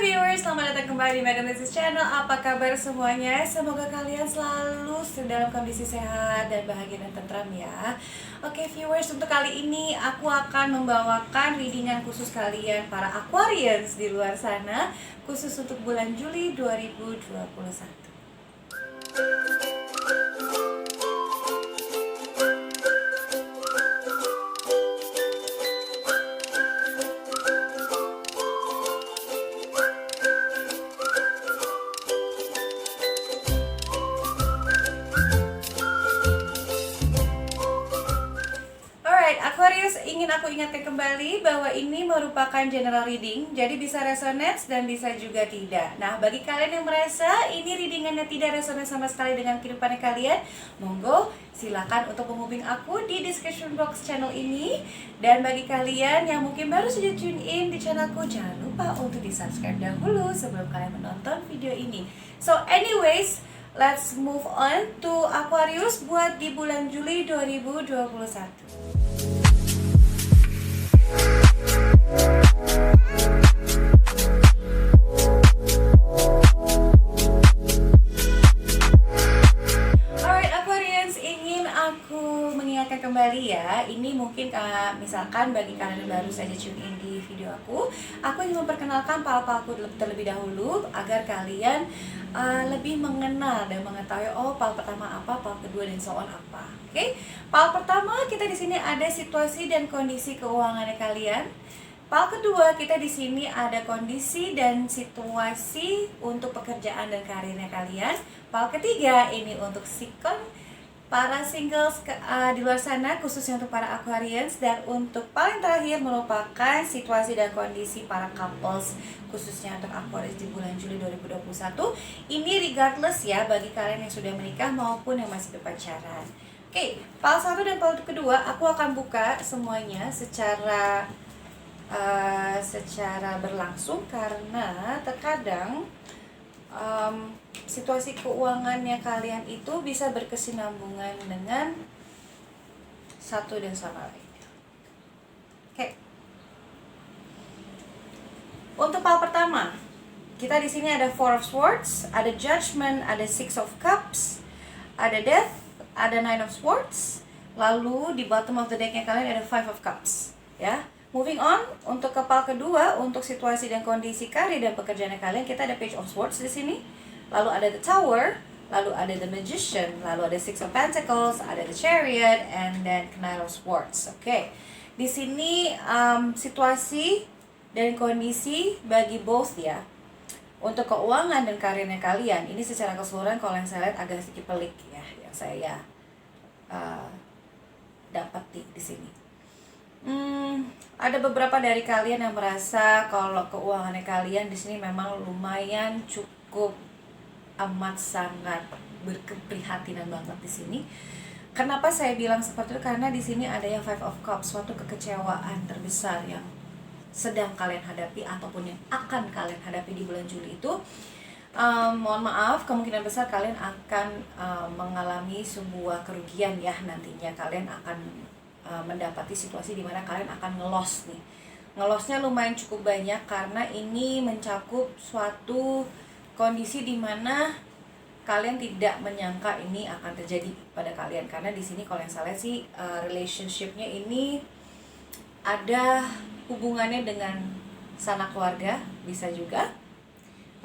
viewers, selamat datang kembali di Madam Mrs. Channel. Apa kabar semuanya? Semoga kalian selalu dalam kondisi sehat dan bahagia dan tentram ya. Oke viewers, untuk kali ini aku akan membawakan readingan khusus kalian para Aquarians di luar sana, khusus untuk bulan Juli 2021. Aquarius, ingin aku ingatkan kembali bahwa ini merupakan general reading, jadi bisa resonate dan bisa juga tidak. Nah, bagi kalian yang merasa ini readingannya tidak resonate sama sekali dengan kehidupan kalian, monggo silakan untuk menghubungi aku di description box channel ini. Dan bagi kalian yang mungkin baru saja tune in di channelku, jangan lupa untuk di subscribe dahulu sebelum kalian menonton video ini. So anyways, let's move on to Aquarius buat di bulan Juli 2021. Kembali ya, ini mungkin misalkan bagi kalian yang baru saja tune in di video aku ingin memperkenalkan pal-palku terlebih dahulu agar kalian lebih mengenal dan mengetahui pal pertama apa, pal kedua dan so on apa. Oke, pal pertama kita di sini ada situasi dan kondisi keuangannya kalian. Pal kedua kita di sini ada kondisi dan situasi untuk pekerjaan dan karirnya kalian. Pal ketiga ini untuk sikon para singles di luar sana, khususnya untuk para Aquarians. Dan untuk paling terakhir merupakan situasi dan kondisi para couples, khususnya untuk Aquarius di bulan Juli 2021. Ini regardless ya, bagi kalian yang sudah menikah maupun yang masih berpacaran. Oke, pal 1 dan pal kedua aku akan buka semuanya secara berlangsung, karena terkadang situasi keuangannya kalian itu bisa berkesinambungan dengan satu dan sama lainnya. Oke. Untuk pal pertama, kita di sini ada Four of Swords, ada Judgment, ada Six of Cups, ada Death, ada Nine of Swords. Lalu di bottom of the decknya kalian ada Five of Cups, ya. Moving on, untuk kepal kedua, untuk situasi dan kondisi karir dan pekerjaan kalian, kita ada Page of Swords di sini. Lalu ada The Tower, lalu ada The Magician, lalu ada Six of Pentacles, ada The Chariot, and then Knight of Swords. Oke. Di sini situasi dan kondisi bagi both ya. Untuk keuangan dan karirnya kalian, ini secara keseluruhan kalau yang saya lihat agak sedikit pelik ya, yang saya dapat di sini. Ada beberapa dari kalian yang merasa kalau keuangannya kalian di sini memang lumayan cukup amat sangat berkeprihatinan banget di sini. Kenapa saya bilang seperti itu? Karena di sini ada yang Five of Cups, suatu kekecewaan terbesar yang sedang kalian hadapi ataupun yang akan kalian hadapi di bulan Juli itu. Mohon maaf, kemungkinan besar kalian akan mengalami sebuah kerugian ya. Nantinya kalian akan mendapati situasi di mana kalian akan ngelos nih. Ngelosnya lumayan cukup banyak karena ini mencakup suatu kondisi di mana kalian tidak menyangka ini akan terjadi pada kalian. Karena di sini kalau yang saya lihat sih relationship-nya ini ada hubungannya dengan sanak keluarga, bisa juga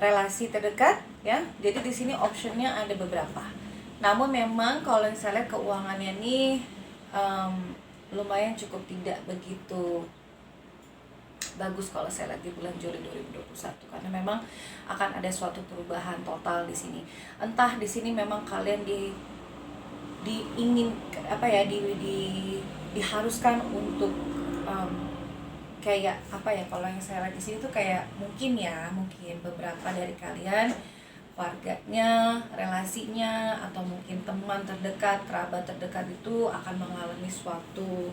relasi terdekat ya. Jadi di sini optionnya ada beberapa. Namun memang kalau yang saya lihat keuangannya ini lumayan cukup tidak begitu bagus kalau saya lihat di bulan Juli 2021, karena memang akan ada suatu perubahan total di sini. Entah di sini memang kalian diharuskan untuk kayak apa ya, kalau yang saya lihat di sini tuh kayak mungkin beberapa dari kalian keluarganya, relasinya, atau mungkin teman terdekat, kerabat terdekat itu akan mengalami suatu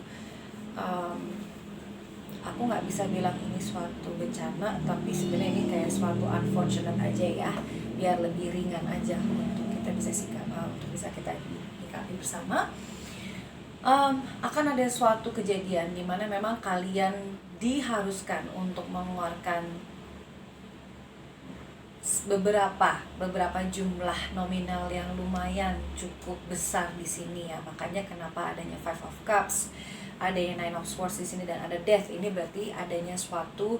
aku nggak bisa bilang ini suatu bencana, tapi sebenarnya ini kayak suatu unfortunate aja ya, biar lebih ringan aja untuk kita bisa untuk bisa kita ikapi bersama. Akan ada suatu kejadian di mana memang kalian diharuskan untuk mengeluarkan beberapa jumlah nominal yang lumayan cukup besar di sini ya. Makanya kenapa adanya Five of Cups, adanya Nine of Swords di sini, dan ada Death. Ini berarti adanya suatu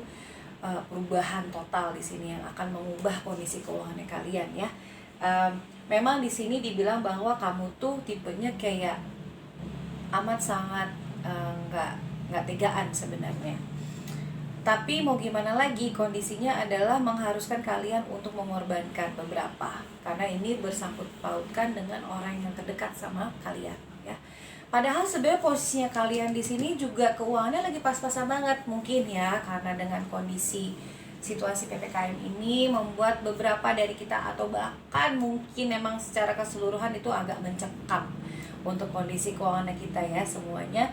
perubahan total di sini yang akan mengubah kondisi keuangannya kalian ya. Memang di sini dibilang bahwa kamu tuh tipenya kayak amat sangat nggak tegaan sebenarnya. Tapi mau gimana lagi, kondisinya adalah mengharuskan kalian untuk mengorbankan beberapa, karena ini bersangkut pautkan dengan orang yang terdekat sama kalian ya. Padahal sebenarnya posisinya kalian di sini juga keuangannya lagi pas-pasan banget mungkin ya, karena dengan kondisi situasi PPKM ini membuat beberapa dari kita, atau bahkan mungkin memang secara keseluruhan itu agak mencekam untuk kondisi keuangan kita ya semuanya.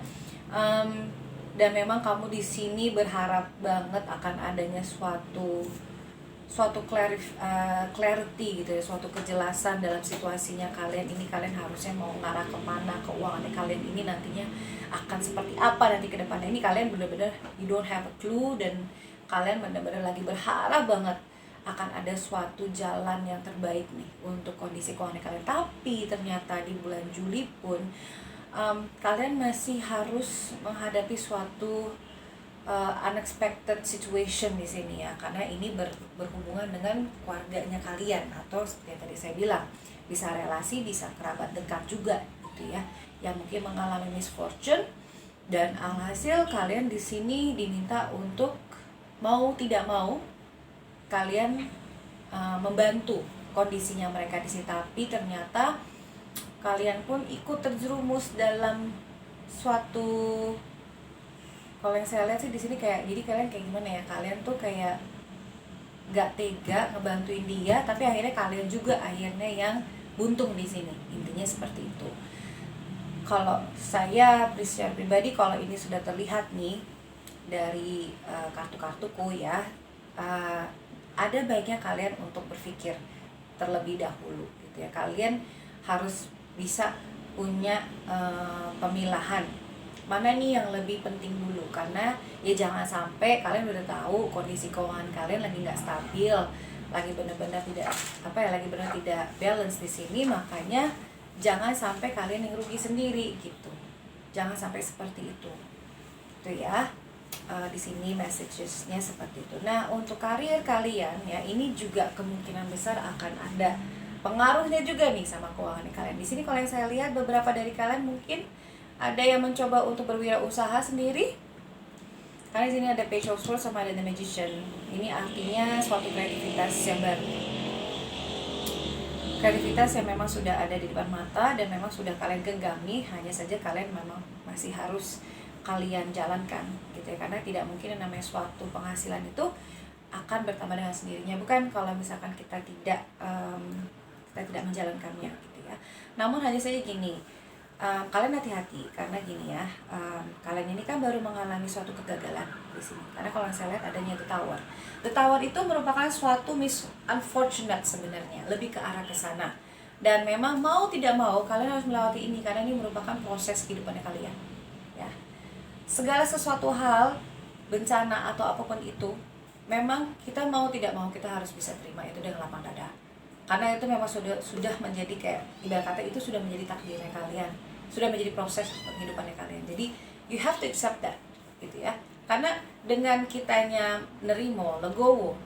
Dan memang kamu di sini berharap banget akan adanya suatu clarity gitu ya, suatu kejelasan dalam situasinya kalian ini. Kalian harusnya mau ngarah kemana, keuangan kalian ini nantinya akan seperti apa nanti ke depannya. Ini kalian benar-benar you don't have a clue, dan kalian benar-benar lagi berharap banget akan ada suatu jalan yang terbaik nih untuk kondisi keuangan kalian. Tapi ternyata di bulan Juli pun kalian masih harus menghadapi suatu unexpected situation di sini ya, karena ini berhubungan dengan keluarganya kalian, atau seperti yang tadi saya bilang, bisa relasi, bisa kerabat dekat juga gitu ya, yang mungkin mengalami misfortune. Dan alhasil kalian di sini diminta untuk mau tidak mau kalian membantu kondisinya mereka di sini. Tapi ternyata kalian pun ikut terjerumus dalam suatu, kalau yang saya lihat sih di sini kayak, jadi kalian kayak gimana ya, kalian tuh kayak nggak tega ngebantuin dia, tapi akhirnya kalian juga akhirnya yang buntung di sini, intinya seperti itu. Kalau saya secara pribadi, kalau ini sudah terlihat nih dari kartu-kartuku ya, ada baiknya kalian untuk berpikir terlebih dahulu gitu ya. Kalian harus bisa punya pemilahan mana nih yang lebih penting dulu, karena ya jangan sampai kalian udah tahu kondisi keuangan kalian lagi nggak stabil, lagi benar-benar tidak lagi benar tidak balance di sini. Makanya jangan sampai kalian yang rugi sendiri gitu, jangan sampai seperti itu ya. Di sini messagesnya seperti itu. Nah, untuk karir kalian ya, ini juga kemungkinan besar akan ada pengaruhnya juga nih sama keuangan kalian. Di sini kalau yang saya lihat, beberapa dari kalian mungkin ada yang mencoba untuk berwirausaha sendiri. Karena di sini ada Page of Swords sama ada The Magician. Ini artinya suatu kreativitas yang baru. Kreativitas yang memang sudah ada di depan mata dan memang sudah kalian genggami, hanya saja kalian memang masih harus kalian jalankan gitu ya. Karena tidak mungkin yang namanya suatu penghasilan itu akan bertambah dengan sendirinya. Bukan kalau misalkan kita tidak menjalankannya gitu ya. Namun hanya saja gini, kalian hati-hati, karena gini ya, kalian ini kan baru mengalami suatu kegagalan di sini. Karena kalau saya lihat adanya The Tower. The Tower itu merupakan suatu unfortunate sebenarnya, lebih ke arah ke sana. Dan memang mau tidak mau kalian harus melewati ini, karena ini merupakan proses kehidupannya kalian. Ya. Segala sesuatu hal, bencana atau apapun itu, memang kita mau tidak mau kita harus bisa terima itu dengan lapang dada. Karena itu memang sudah menjadi kayak, ibarat kata itu sudah menjadi takdirnya kalian, sudah menjadi proses kehidupannya kalian. Jadi you have to accept that gitu ya. Karena dengan kitanya nerimo, legowo,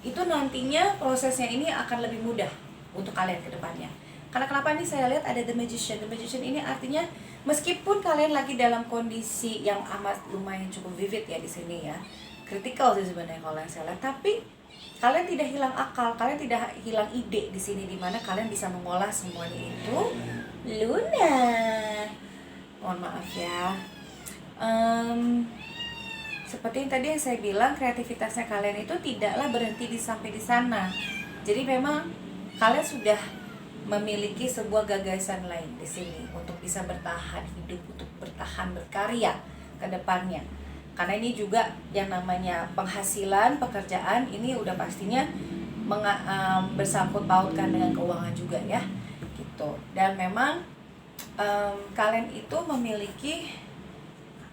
itu nantinya prosesnya ini akan lebih mudah untuk kalian ke depannya. Karena kenapa nih saya lihat ada The Magician. The Magician ini artinya meskipun kalian lagi dalam kondisi yang amat lumayan cukup vivid ya di sini ya, critical sih sebenarnya kalau yang saya lihat, tapi kalian tidak hilang akal, kalian tidak hilang ide di sini, dimana kalian bisa mengolah semuanya itu. Luna, mohon maaf ya. Seperti yang tadi yang saya bilang, kreativitasnya kalian itu tidaklah berhenti sampai di sana. Jadi memang kalian sudah memiliki sebuah gagasan lain di sini untuk bisa bertahan hidup, untuk bertahan berkarya ke depannya. Karena ini juga yang namanya penghasilan, pekerjaan, ini udah pastinya bersangkut pautkan dengan keuangan juga ya gitu. Dan memang kalian itu memiliki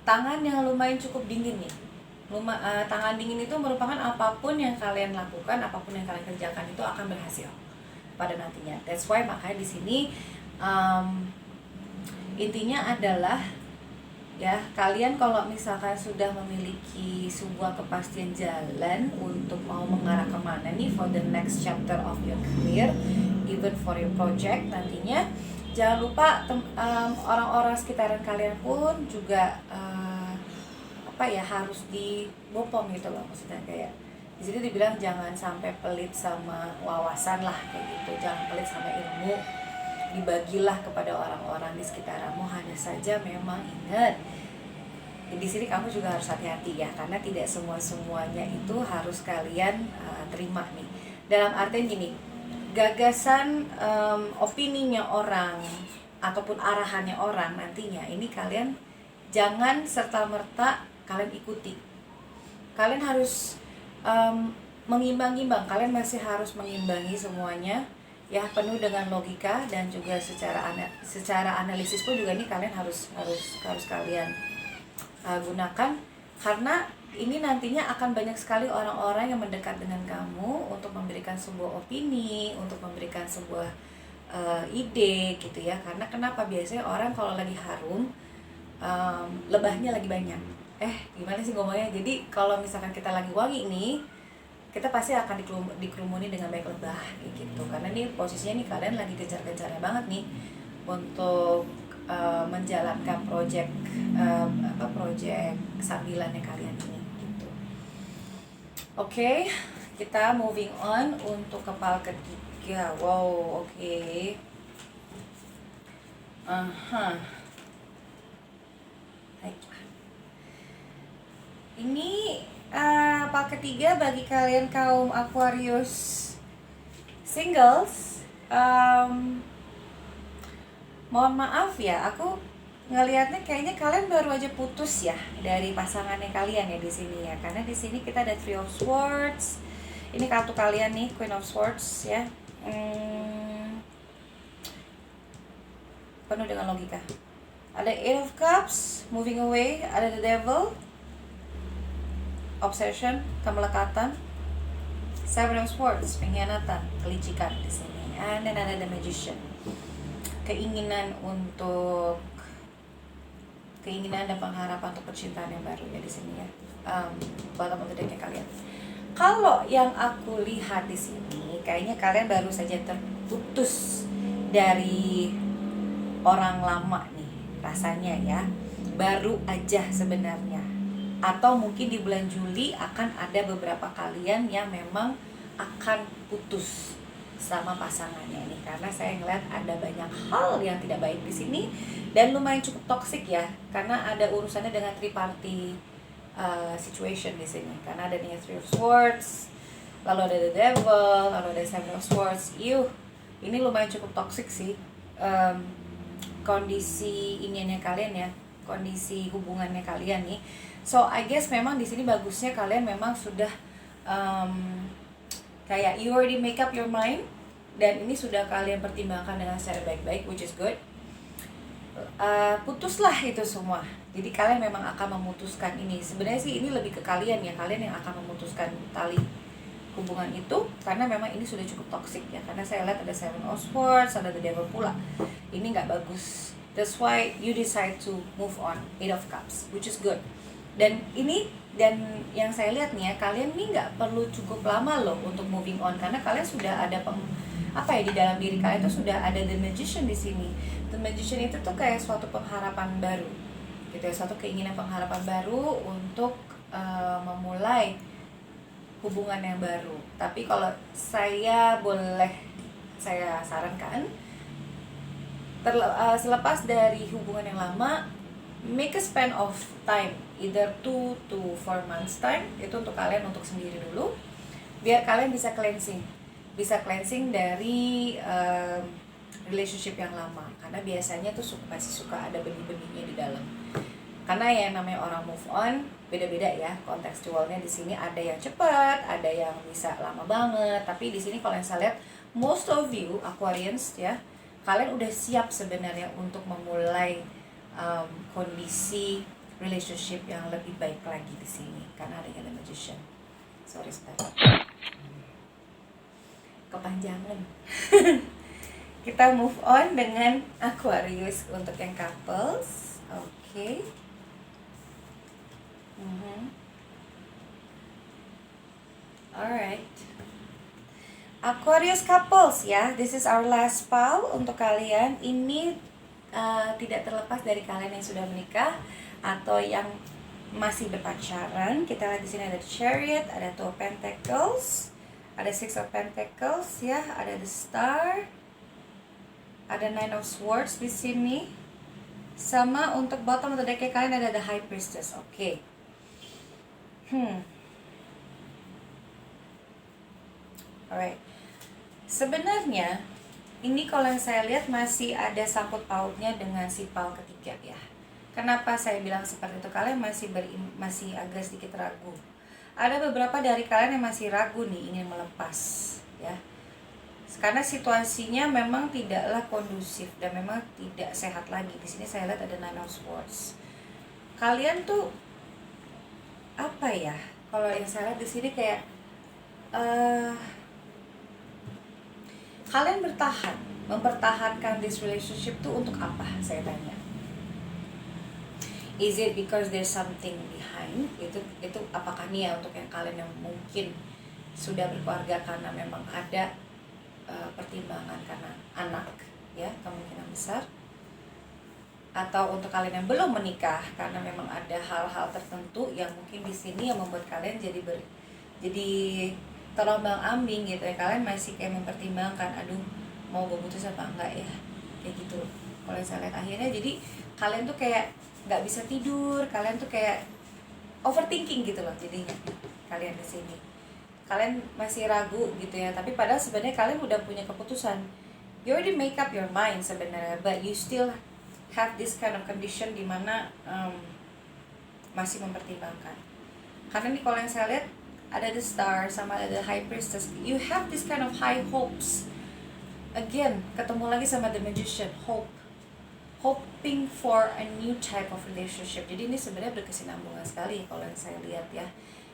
tangan yang lumayan cukup dingin nih Tangan dingin itu merupakan apapun yang kalian lakukan, apapun yang kalian kerjakan itu akan berhasil pada nantinya. That's why makanya di sini intinya adalah ya, kalian kalau misalkan sudah memiliki sebuah kepastian jalan untuk mau mengarah kemana nih for the next chapter of your career, even for your project nantinya, jangan lupa orang-orang sekitaran kalian pun juga harus dibopong gitu loh, maksudnya kayak di sini dibilang jangan sampai pelit sama wawasan lah kayak gitu, jangan pelit sama ilmu, dibagilah kepada orang-orang di sekitarmu. Hanya saja memang ingat, di sini kamu juga harus hati-hati ya, karena tidak semuanya itu harus kalian terima nih. Dalam artian gini, gagasan, opininya orang ataupun arahannya orang nantinya ini kalian jangan serta-merta kalian ikuti. Kalian harus mengimbang-imbang, kalian masih harus mengimbangi semuanya ya, penuh dengan logika dan juga secara analisis pun juga ini kalian harus kalian gunakan, karena ini nantinya akan banyak sekali orang-orang yang mendekat dengan kamu untuk memberikan sebuah opini, untuk memberikan sebuah ide gitu ya. Karena kenapa biasanya orang kalau lagi harum lebahnya lagi banyak. Gimana sih ngomongnya? Jadi kalau misalkan kita lagi wangi nih, kita pasti akan dikerumuni dengan banyak lebah gitu. Karena nih posisinya nih kalian lagi kejar-kejarnya banget nih untuk menjalankan project sambilannya kalian ini gitu. Oke, kita moving on untuk kepala ketiga. Wow, oke. Baiklah. Ini kepala ketiga bagi kalian kaum Aquarius singles. Mohon maaf ya, aku ngelihatnya kayaknya kalian baru aja putus ya dari pasangannya kalian ya di sini ya. Karena di sini kita ada Three of Swords. Ini kartu kalian nih, Queen of Swords ya. Penuh dengan logika. Ada Eight of Cups, moving away. Ada the Devil, obsession, kemelekatan. Seven of Swords, pengkhianatan, kelicikan di sini. And then ada the Magician, keinginan dan pengharapan untuk percintaan yang baru ya di sini ya. Bottom of the deck-nya kalian. Kalau yang aku lihat di sini, kayaknya kalian baru saja terputus dari orang lama nih, rasanya ya. Baru aja sebenarnya. Atau mungkin di bulan Juli akan ada beberapa kalian yang memang akan putus sama pasangannya nih, karena saya ngeliat ada banyak hal yang tidak baik di sini dan lumayan cukup toksik ya, karena ada urusannya dengan triparty situation di sini, karena ada nih Three of Swords, lalu ada the Devil, lalu ada Seven of Swords. Ini lumayan cukup toksik sih kondisi iniannya kalian ya, kondisi hubungannya kalian nih. So I guess memang di sini bagusnya kalian memang sudah kayak you already make up your mind, dan ini sudah kalian pertimbangkan dengan secara baik-baik, which is good. Putuslah itu semua. Jadi kalian memang akan memutuskan ini. Sebenarnya sih ini lebih ke kalian ya, kalian yang akan memutuskan tali hubungan itu, karena memang ini sudah cukup toxic ya. Karena saya lihat ada Seven of Swords, ada the Devil pula. Ini nggak bagus. That's why you decide to move on. Eight of Cups, which is good. Dan yang saya lihat nih ya, kalian nih nggak perlu cukup lama loh untuk moving on, karena kalian sudah ada di dalam diri kalian tuh sudah ada the Magician di sini. The Magician itu tuh kayak suatu pengharapan baru gitu ya, suatu keinginan pengharapan baru untuk memulai hubungan yang baru. Tapi kalau saya sarankan, selepas dari hubungan yang lama, make a span of time, either 2 to 4 months time, itu untuk kalian, untuk sendiri dulu, biar kalian bisa cleansing dari relationship yang lama. Karena biasanya tuh masih suka ada benih-benihnya di dalam. Karena yang namanya orang move on beda-beda ya, kontekstualnya di sini ada yang cepat, ada yang bisa lama banget. Tapi di sini kalau yang saya lihat, most of you Aquarians ya, kalian udah siap sebenarnya untuk memulai kondisi relationship yang lebih baik lagi di sini karena adanya The Magician. Sorry sebentar, kepanjangan. Kita move on dengan Aquarius untuk yang couples. Oke. Alright. Aquarius couples ya, this is our last pal untuk kalian. Ini tidak terlepas dari kalian yang sudah menikah atau yang masih berpacaran. Kita lihat di sini ada Chariot, ada Two of Pentacles, ada Six of Pentacles ya, ada the Star, ada Nine of Swords di sini. Sama untuk bottom of the deck kalian ada the High Priestess. Oke. Alright. Sebenarnya ini kalau yang saya lihat masih ada sangkut pautnya dengan si pal ketiga ya. Kenapa saya bilang seperti itu? Kalian masih agak sedikit ragu. Ada beberapa dari kalian yang masih ragu nih ingin melepas ya. Karena situasinya memang tidaklah kondusif dan memang tidak sehat lagi. Di sini saya lihat ada Nine of Swords. Kalian tuh apa ya? Kalau yang saya lihat di sini kayak kalian mempertahankan this relationship tuh untuk apa? Saya tanya. Is it because there's something behind? Itu apakah nih ya untuk yang kalian yang mungkin sudah berkeluarga karena memang ada pertimbangan karena anak ya, kemungkinan besar. Atau untuk kalian yang belum menikah karena memang ada hal-hal tertentu yang mungkin di sini yang membuat kalian jadi terombang-ambing gitu ya. Kalian masih kayak mempertimbangkan, aduh mau gue putus apa enggak ya, kayak gitu. Kalau saya lihat akhirnya jadi kalian tuh kayak nggak bisa tidur, kalian tuh kayak overthinking gitu loh jadinya kalian di sini. Kalian masih ragu gitu ya, tapi padahal sebenarnya kalian udah punya keputusan. You already make up your mind sebenarnya, but you still have this kind of condition di mana masih mempertimbangkan. Karena nih kalau yang saya lihat ada the Star sama ada the High Priestess. You have this kind of high hopes. Again, ketemu lagi sama the Magician, hoping for a new type of relationship. Jadi ini sebenarnya berkesinambungan sekali kalau yang saya lihat ya.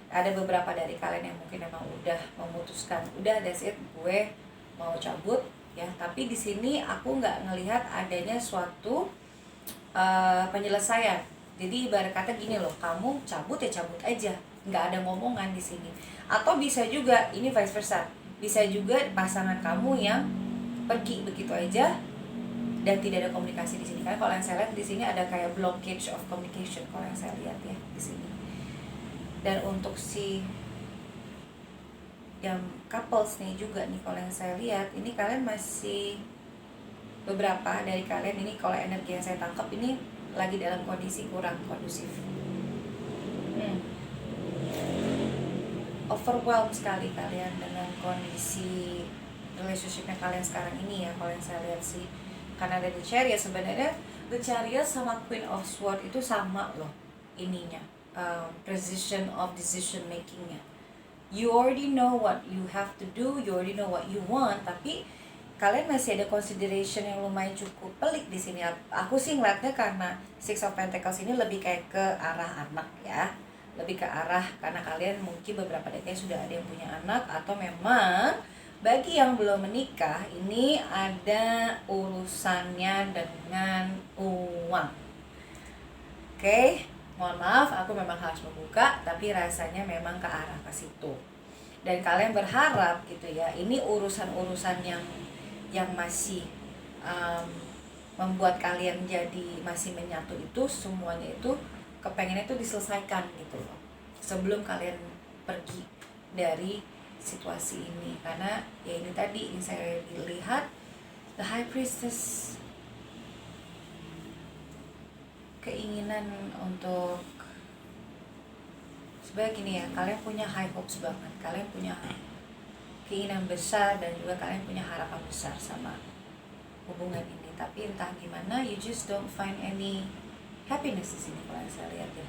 Ada beberapa dari kalian yang mungkin memang udah memutuskan, udah that's it, gue mau cabut ya. Tapi di sini aku nggak ngelihat adanya suatu penyelesaian. Jadi ibarat kata gini loh, kamu cabut ya cabut aja, nggak ada ngomongan di sini. Atau bisa juga ini vice versa, bisa juga pasangan kamu yang pergi begitu aja dan tidak ada komunikasi di sini. Karena kalau yang saya lihat di sini ada kayak blockage of communication kalau yang saya lihat ya di sini. Dan untuk si yang couples nih juga nih kalau yang saya lihat ini kalian masih, beberapa dari kalian ini kalau energi yang saya tangkap ini lagi dalam kondisi kurang kondusif. Overwhelmed sekali kalian dengan kondisi relationshipnya kalian sekarang ini ya kalau yang saya lihat sih. Karena ada the Chariot, sebenarnya the Chariot sama Queen of Swords itu sama loh ininya, precision of decision makingnya. You already know what you have to do, you already know what you want, tapi kalian masih ada consideration yang lumayan cukup pelik di sini. Aku sih ngeliatnya karena Six of Pentacles ini lebih kayak ke arah anak ya, lebih ke arah karena kalian mungkin beberapa dekade sudah ada yang punya anak, atau memang bagi yang belum menikah ini ada urusannya dengan uang. Oke, mohon maaf aku memang harus membuka, tapi rasanya memang ke arah ke situ. Dan kalian berharap gitu ya, ini urusan-urusan yang masih membuat kalian jadi masih menyatu itu, semuanya itu kepengennya itu diselesaikan gitu loh sebelum kalian pergi dari situasi ini. Karena ya ini tadi yang saya lihat the High Priestess, keinginan untuk sebenarnya gini ya, kalian punya high hopes banget, kalian punya keinginan besar dan juga kalian punya harapan besar sama hubungan ini, tapi entah gimana you just don't find any happiness di sini kalau saya lihat ya.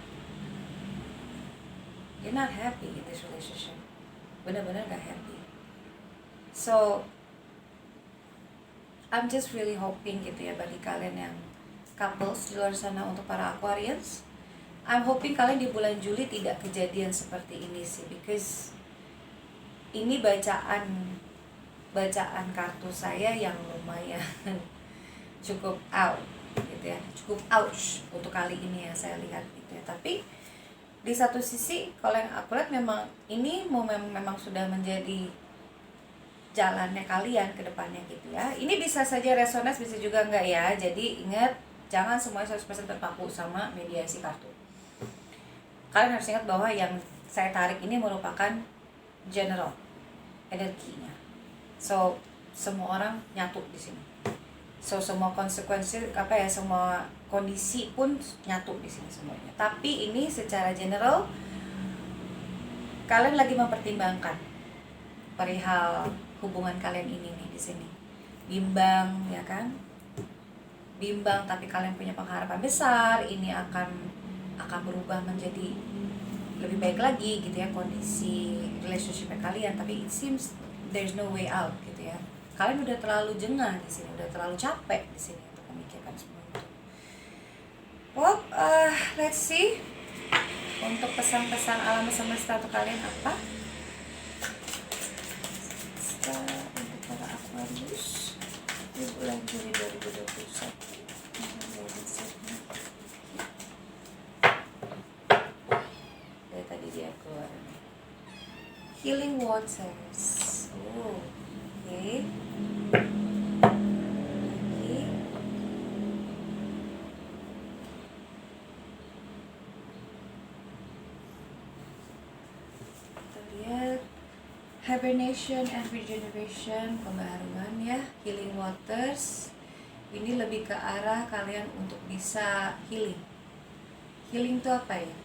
You're not happy in this relationship, benar-benar gak happy. So I'm just really hoping gitu ya bagi kalian yang couples di luar sana, untuk para Aquarians, I'm hoping kalian di bulan Juli tidak kejadian seperti ini sih, because ini bacaan kartu saya yang lumayan cukup out gitu ya, cukup ouch untuk kali ini yang saya lihat gitu ya. Tapi di satu sisi kalau yang aku lihat memang ini memang sudah menjadi jalannya kalian ke depannya gitu ya. Ini bisa saja resonance, bisa juga enggak ya. Jadi ingat, jangan semuanya 100% terpaku sama mediasi kartu. Kalian harus ingat bahwa yang saya tarik ini merupakan general energinya. So, semua orang nyatu di sini. So, semua konsekuensi semua kondisi pun nyatu di sini semuanya. Tapi ini secara general kalian lagi mempertimbangkan perihal hubungan kalian ini nih di sini. Bimbang ya kan? Bimbang, tapi kalian punya pengharapan besar ini akan berubah menjadi lebih baik lagi gitu ya kondisi relationship kalian. Tapi it seems there's no way out gitu ya. Kalian udah terlalu jengah di sini, udah terlalu capek di sini untuk memikirkan semua itu. Well, let's see untuk pesan-pesan alam semesta untuk kalian apa? Untuk para Aquarius di bulan Juli 2021. Dari tadi dia keluar Healing Waters. Oh, oke. Lagi kita lihat Hibernation and Regeneration, pembaharuan ya. Healing Waters ini lebih ke arah kalian untuk bisa healing. Healing itu apa ya?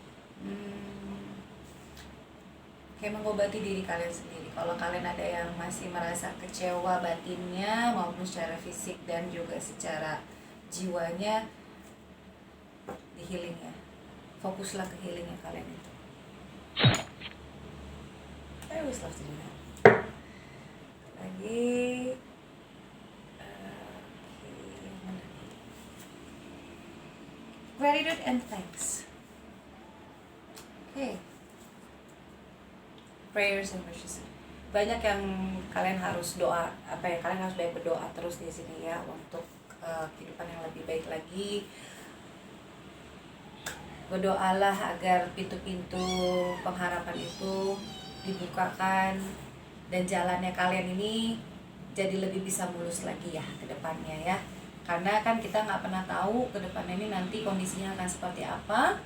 Kayak mengobati diri kalian sendiri. Kalau kalian ada yang masih merasa kecewa batinnya maupun secara fisik dan juga secara jiwanya, di healing ya. Fokuslah ke healingnya kalian itu. I always love to do that. Lagi gratitude and thanks. Okay. Prayers and wishes. Banyak yang kalian harus doa, kalian harus banyak berdoa terus di sini ya untuk kehidupan yang lebih baik lagi. Berdoalah agar pintu-pintu pengharapan itu dibukakan dan jalannya kalian ini jadi lebih bisa mulus lagi ya ke depannya ya. Karena kan kita nggak pernah tahu ke depannya ini nanti kondisinya akan seperti apa.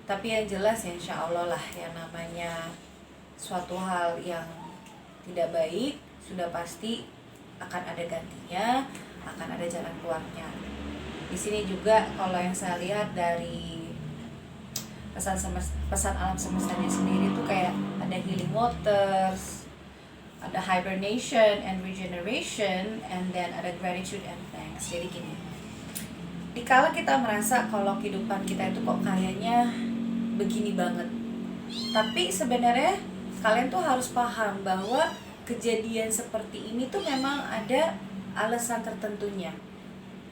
Tapi yang jelas ya insya Allah lah, yang namanya suatu hal yang tidak baik sudah pasti akan ada gantinya, akan ada jalan keluarnya. Di sini juga kalau yang saya lihat dari pesan alam semestanya sendiri tuh kayak ada healing waters, ada hibernation and regeneration, and then ada gratitude and thanks. Jadi gini, dikala kita merasa kalau kehidupan kita itu kok kayaknya begini banget, tapi sebenarnya kalian tuh harus paham bahwa kejadian seperti ini tuh memang ada alasan tertentunya.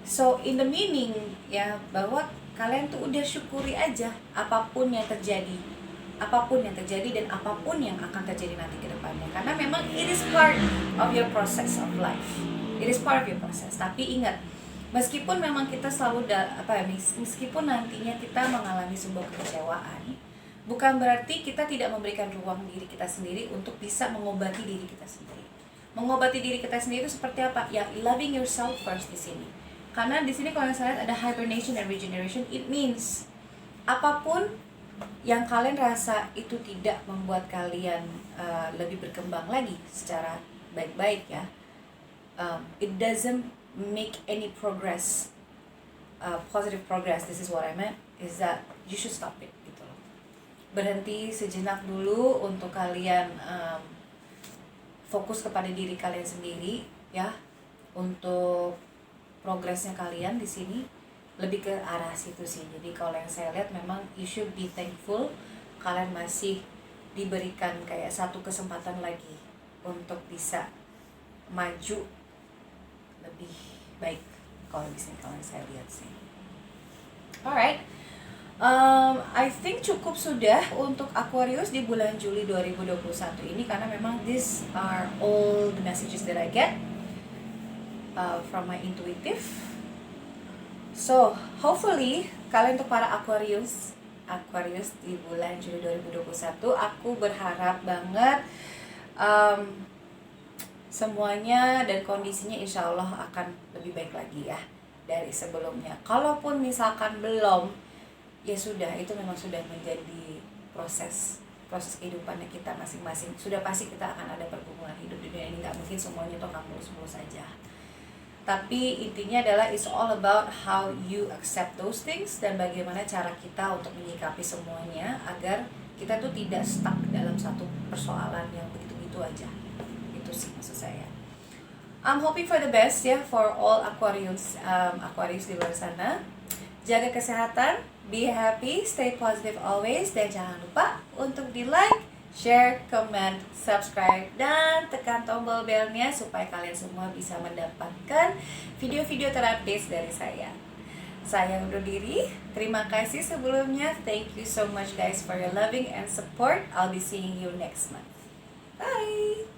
So in the meaning ya, bahwa kalian tuh udah syukuri aja apapun yang terjadi dan apapun yang akan terjadi nanti ke depannya. Karena memang it is part of your process of life. It is part of your process. Tapi ingat, meskipun memang kita selalu meskipun nantinya kita mengalami sebuah kekecewaan, bukan berarti kita tidak memberikan ruang diri kita sendiri untuk bisa mengobati diri kita sendiri. Mengobati diri kita sendiri itu seperti apa? Ya, loving yourself first di sini. Karena di sini kalau saya lihat ada hibernation and regeneration, it means apapun yang kalian rasa itu tidak membuat kalian lebih berkembang lagi secara baik-baik ya. It doesn't make any progress, positive progress. This is what I meant, is that you should stop it. Berhenti sejenak dulu untuk kalian fokus kepada diri kalian sendiri ya, untuk progresnya kalian di sini lebih ke arah situ sih. Jadi kalau yang saya lihat memang you should be thankful, kalian masih diberikan kayak satu kesempatan lagi untuk bisa maju lebih baik kalau di sini, kalau yang saya lihat sih. Alright. I think cukup sudah untuk Aquarius di bulan Juli 2021 ini, karena memang these are all the messages that I get from my intuitive. So hopefully kalian, untuk para Aquarius di bulan Juli 2021, aku berharap banget semuanya dan kondisinya insya Allah akan lebih baik lagi ya dari sebelumnya. Kalaupun misalkan belum, ya sudah, itu memang sudah menjadi proses kehidupannya kita masing-masing. Sudah pasti kita akan ada pergumulan hidup di dunia ini, nggak mungkin semuanya itu akan mulus-mulus saja. Tapi intinya adalah it's all about how you accept those things, dan bagaimana cara kita untuk menyikapi semuanya agar kita tuh tidak stuck dalam satu persoalan yang begitu-begitu aja. Itu sih maksud saya. I'm hoping for the best ya for all Aquarius di luar sana. Jaga kesehatan, be happy, stay positive always, dan jangan lupa untuk di like, share, comment, subscribe, dan tekan tombol belnya supaya kalian semua bisa mendapatkan video-video terupdate dari saya. Saya undur diri, terima kasih sebelumnya. Thank you so much guys for your loving and support. I'll be seeing you next month. Bye!